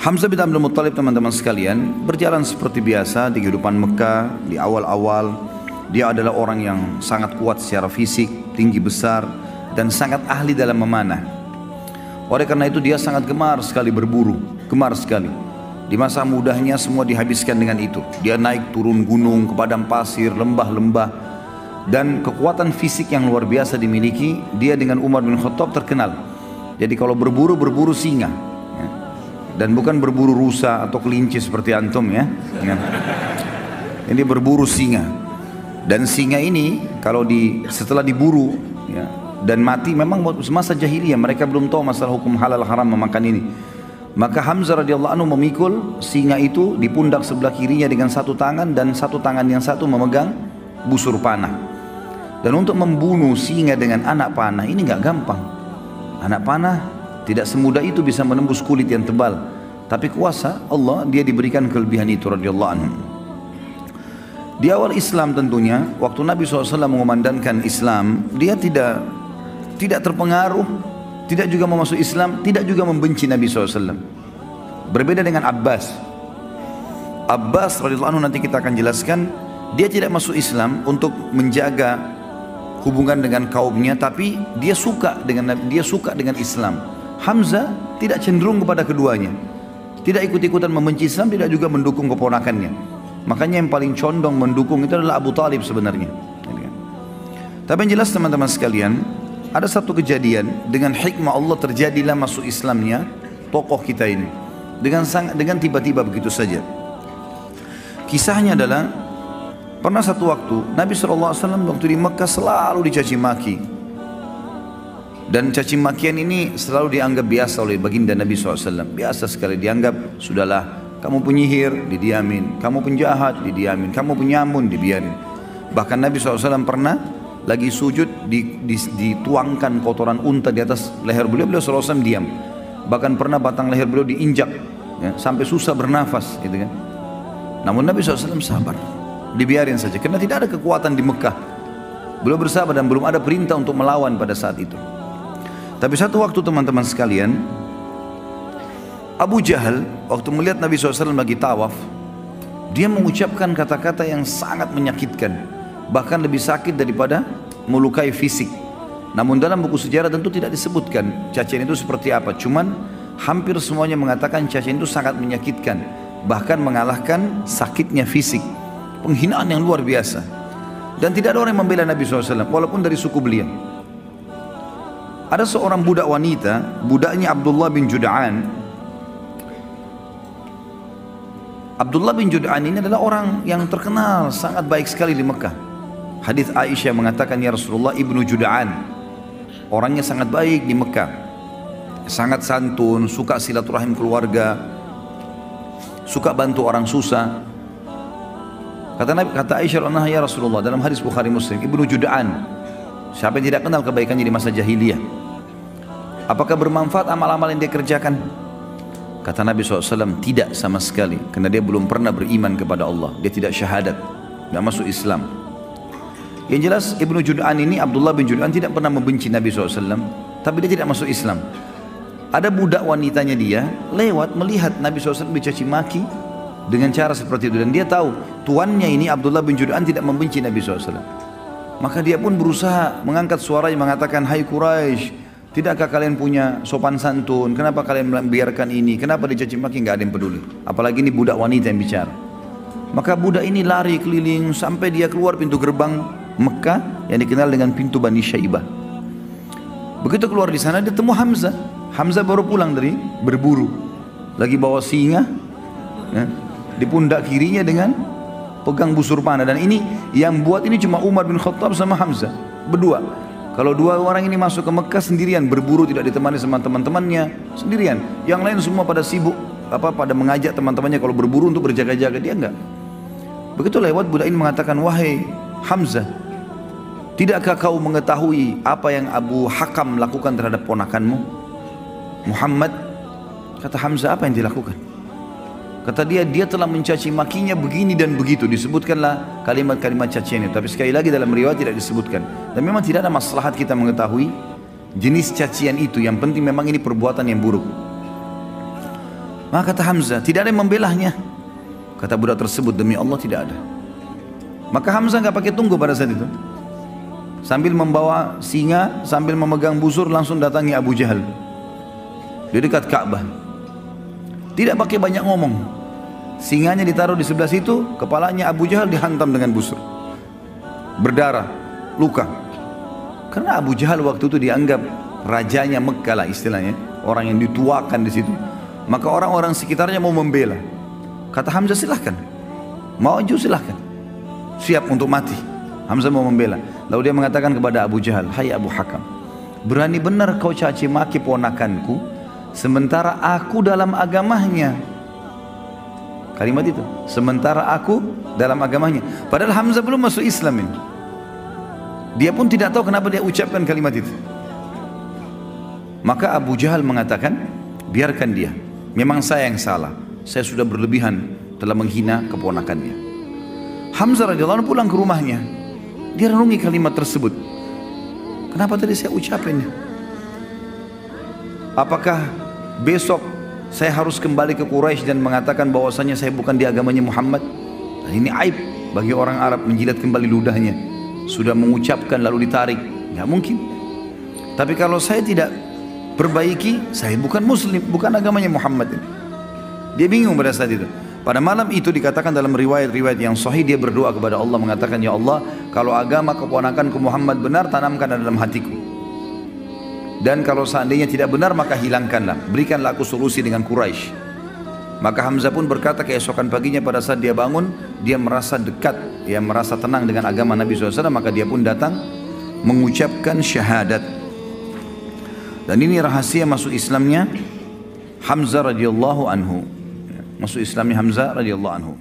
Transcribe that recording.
Hamzah bin Abdul Muttalib, teman-teman sekalian, berjalan seperti biasa di kehidupan Mekah. Di awal-awal dia adalah orang yang sangat kuat secara fisik, tinggi besar, dan sangat ahli dalam memanah. Oleh karena itu dia sangat gemar sekali berburu, gemar sekali. Di masa mudanya semua dihabiskan dengan itu. Dia naik turun gunung, ke padang pasir, lembah-lembah, dan kekuatan fisik yang luar biasa dimiliki. Dia dengan Umar bin Khattab terkenal. Jadi kalau berburu, berburu singa, ya. Dan bukan berburu rusa atau kelinci seperti antum, ya. Ini berburu singa. Dan singa ini kalau setelah diburu, ya, dan mati, memang semasa jahiliyah mereka belum tahu masalah hukum halal haram memakan ini. Maka Hamzah radhiyallahu anhu memikul singa itu di pundak sebelah kirinya dengan satu tangan, dan satu tangan yang satu memegang busur panah. Dan untuk membunuh singa dengan anak panah ini nggak gampang. Anak panah tidak semudah itu bisa menembus kulit yang tebal. Tapi kuasa Allah, dia diberikan kelebihan itu radhiyallahu anhu. Di awal Islam tentunya, waktu Nabi SAW mengumandangkan Islam, dia tidak terpengaruh, tidak juga mau masuk Islam, tidak juga membenci Nabi SAW. Berbeda dengan Abbas. Abbas radhiyallahu anhu, nanti kita akan jelaskan, dia tidak masuk Islam untuk menjaga hubungan dengan kaumnya, tapi dia suka dengan Islam. Hamzah tidak cenderung kepada keduanya, tidak ikut-ikutan membenci Islam, tidak juga mendukung keponakannya. Makanya yang paling condong mendukung itu adalah Abu Talib sebenarnya. Tapi yang jelas teman-teman sekalian, ada satu kejadian dengan hikmah Allah terjadilah masuk Islamnya tokoh kita ini dengan tiba-tiba begitu saja. Kisahnya adalah pernah satu waktu Nabi SAW waktu di Mekah selalu dicaci maki, dan caci makian ini selalu dianggap biasa oleh baginda Nabi SAW. Biasa sekali dianggap, sudahlah, kamu penyihir, didiamin. Kamu penjahat, didiamin. Kamu penyamun, dibiarin. Bahkan Nabi SAW pernah lagi sujud, dituangkan kotoran unta di atas leher beliau, beliau SAW diam. Bahkan pernah batang leher beliau diinjak, ya, sampai susah bernafas, gitu kan. Namun Nabi SAW sabar, dibiarin saja, karena tidak ada kekuatan di Mekah. Beliau bersabar dan belum ada perintah untuk melawan pada saat itu. Tapi satu waktu teman-teman sekalian, Abu Jahal waktu melihat Nabi SAW lagi tawaf, dia mengucapkan kata-kata yang sangat menyakitkan, bahkan lebih sakit daripada melukai fisik. Namun dalam buku sejarah tentu tidak disebutkan cacian itu seperti apa. Cuman hampir semuanya mengatakan cacian itu sangat menyakitkan, bahkan mengalahkan sakitnya fisik. Penghinaan yang luar biasa. Dan tidak ada orang yang membela Nabi SAW walaupun dari suku beliau. Ada seorang budak wanita, budaknya Abdullah bin Jud'an. Abdullah bin Jud'an ini adalah orang yang terkenal sangat baik sekali di Mekah. Hadis Aisyah mengatakan, ya Rasulullah, Ibnu Jud'an orangnya sangat baik di Mekah, sangat santun, suka silaturahim keluarga, suka bantu orang susah. Kata Aisyah radhiyallahu, ya Rasulullah, dalam hadis Bukhari Muslim, Ibnu Jud'an, siapa yang tidak kenal kebaikannya di masa jahiliyah? Apakah bermanfaat amal-amal yang dia kerjakan? Kata Nabi SAW, tidak sama sekali, karena dia belum pernah beriman kepada Allah. Dia tidak syahadat, tidak masuk Islam. Yang jelas Ibnu Jud'an ini, Abdullah bin Jud'an, tidak pernah membenci Nabi SAW, tapi dia tidak masuk Islam. Ada budak wanitanya dia lewat melihat Nabi SAW dicaci maki dengan cara seperti itu, dan dia tahu tuannya ini Abdullah bin Jud'an tidak membenci Nabi SAW. Maka dia pun berusaha mengangkat suaranya mengatakan, hai Quraisy, tidakkah kalian punya sopan santun? Kenapa kalian membiarkan ini? Kenapa dicaci maki? Nggak ada yang peduli. Apalagi ini budak wanita yang bicara. Maka budak ini lari keliling sampai dia keluar pintu gerbang Mekah yang dikenal dengan pintu Bani Syaibah. Begitu keluar di sana dia temu Hamzah. Hamzah baru pulang dari berburu, lagi bawa singa, ya, di pundak kirinya dengan pegang busur panah. Dan ini yang buat ini cuma Umar bin Khattab sama Hamzah berdua. Kalau dua orang ini masuk ke Mekah sendirian, berburu tidak ditemani sama teman-temannya, sendirian. Yang lain semua pada sibuk, pada mengajak teman-temannya kalau berburu untuk berjaga-jaga, dia enggak. Begitu lewat, budak ini mengatakan, wahai Hamzah, tidakkah kau mengetahui apa yang Abu Hakam lakukan terhadap ponakanmu Muhammad? Kata Hamzah, apa yang dilakukan? Kata dia telah mencaci makinya begini dan begitu. Disebutkanlah kalimat-kalimat cacian itu. Tapi sekali lagi dalam riwayat tidak disebutkan. Dan memang tidak ada maslahat kita mengetahui jenis cacian itu. Yang penting memang ini perbuatan yang buruk. Maka kata Hamzah, tidak ada yang membelahnya. Kata budak tersebut, demi Allah tidak ada. Maka Hamzah nggak pakai tunggu pada saat itu. Sambil membawa singa, sambil memegang busur, langsung datangi Abu Jahal di dekat Ka'bah. Tidak pakai banyak ngomong. Singanya ditaruh di sebelah situ, kepalanya Abu Jahal dihantam dengan busur. Berdarah, luka. Karena Abu Jahal waktu itu dianggap rajanya Mekkah lah istilahnya, orang yang dituakan di situ. Maka orang-orang sekitarnya mau membela. Kata Hamzah, silahkan, maju silahkan, siap untuk mati. Hamzah mau membela. Lalu dia mengatakan kepada Abu Jahal, hai Abu Hakam, berani benar kau caci maki ponakanku, sementara aku dalam agamanya. Kalimat itu, sementara aku dalam agamanya. Padahal Hamzah belum masuk Islam ini. Dia pun tidak tahu kenapa dia ucapkan kalimat itu. Maka Abu Jahal mengatakan, biarkan dia, memang saya yang salah, saya sudah berlebihan telah menghina keponakannya. Hamzah radhiyallahu anhu pulang ke rumahnya. Dia renungi kalimat tersebut. Kenapa tadi saya ucapin? Apakah besok saya harus kembali ke Quraisy dan mengatakan bahwasanya saya bukan di agamanya Muhammad? Dan ini aib bagi orang Arab, menjilat kembali ludahnya. Sudah mengucapkan lalu ditarik, nggak mungkin. Tapi kalau saya tidak perbaiki, saya bukan muslim, bukan agamanya Muhammad. Dia bingung pada saat itu. Pada malam itu dikatakan dalam riwayat-riwayat yang sahih, dia berdoa kepada Allah mengatakan, ya Allah, kalau agama keponakanku Muhammad benar, tanamkan dalam hatiku. Dan kalau seandainya tidak benar, maka hilangkanlah, berikanlah aku solusi dengan Quraisy. Maka Hamzah pun berkata keesokan paginya pada saat dia bangun, dia merasa dekat, dia merasa tenang dengan agama Nabi SAW, maka dia pun datang mengucapkan syahadat. Dan ini rahasia masuk Islamnya Hamzah radhiyallahu anhu. Masuk Islamnya Hamzah radhiyallahu anhu.